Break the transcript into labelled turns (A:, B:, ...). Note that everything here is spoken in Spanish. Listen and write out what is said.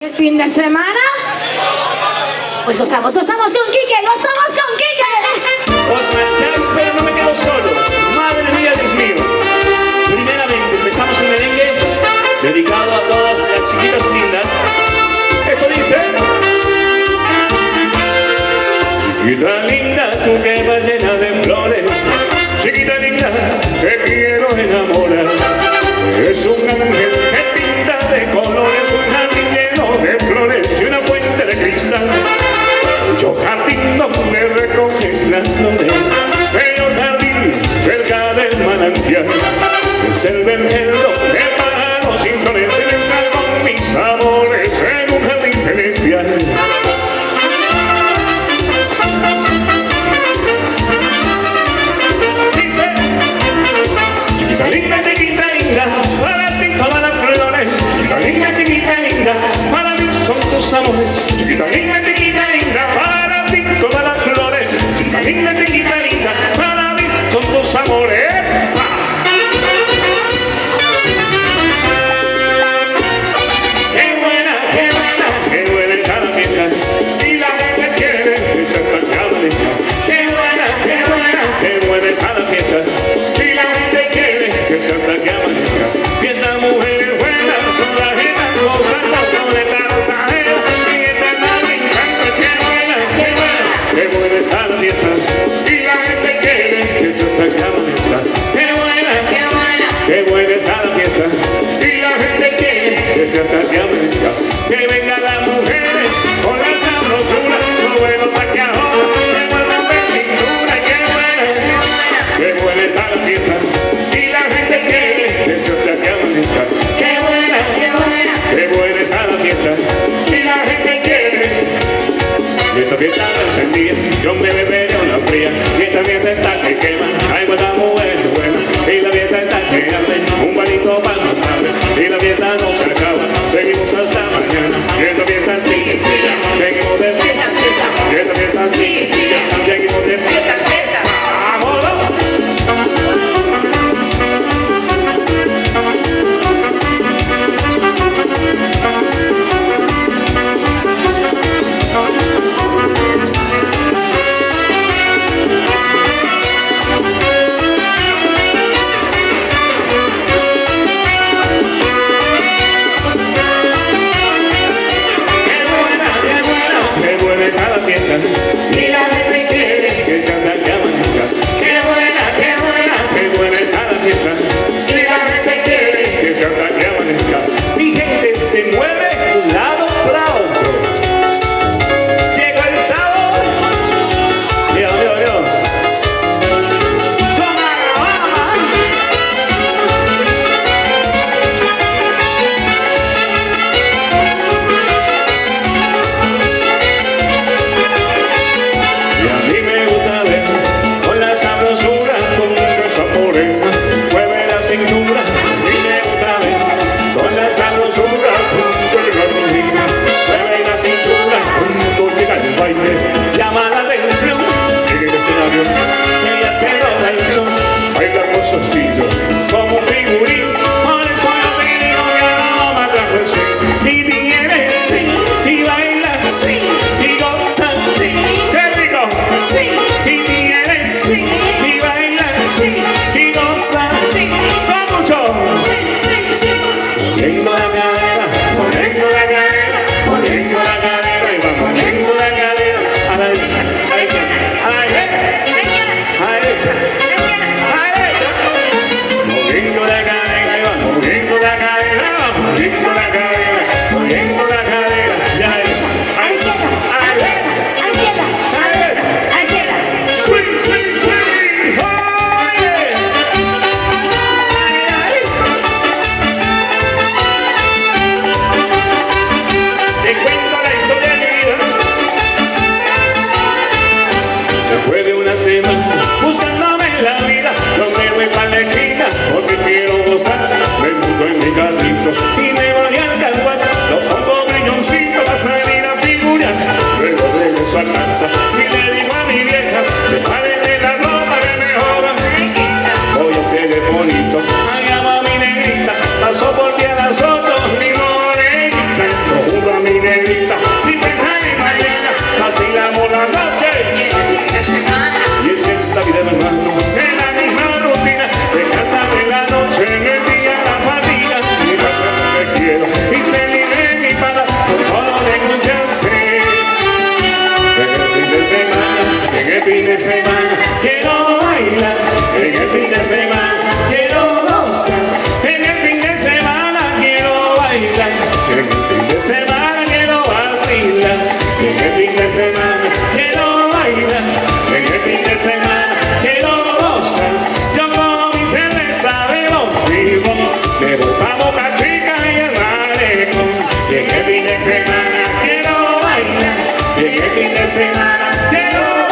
A: ¿El fin de semana? Pues gozamos con Quique, gozamos con Quique.
B: Os marcháis, pero no me quedo solo. Madre mía, Dios mío. Primeramente empezamos el merengue dedicado a todas las chiquitas lindas. Esto dice: chiquita linda, tú que vas llena de flores, chiquita linda, te quiero enamorar. Es un ángel que pinta de colores, un jardín lleno de flores y una fuente de cristal. Yo jardín donde recoges las flores, bello jardín cerca del manantial. Es el vergel donde pájaros sin flores se mezclan con mis amores en un jardín celestial. Dice: chiquita linda, para ti todas las flores. Chiquita linda, para mí son tus amores. Chiquita linda, para ti todas las flores. Chiquita linda, para mí son tus amores. Qué buena está la fiesta y la gente quiere ser tan grande. Qué buena está la fiesta y la gente quiere que sea tan grande. Fiesta mujer buena, con la gente gozando con esta rosajera y esta nave encanta. Qué buena está la fiesta y la gente quiere que sea tan grande. Qué buena está la fiesta y la gente quiere que sea tan grande. Que vengan las mujeres con la sabrosura, no bueno pa' que ahora que vuelvan de cintura. Qué buena está la fiesta y la gente quiere que se hasta que amanezca. Qué buena está la fiesta y la gente quiere. Y esta fiesta no encendida, yo me beberé una fría. Y esta fiesta está que quema, ay buena mujer buena. Y la fiesta está que arde, un palito para más tarde. Y la fiesta no se acaba, seguimos hasta mañana. Y esta fiesta sigue, seguimos de fiesta. Y esta fiesta sigue, seguimos de fiesta. ¡Vámonos! semana quiero bailar, en el fin de semana quiero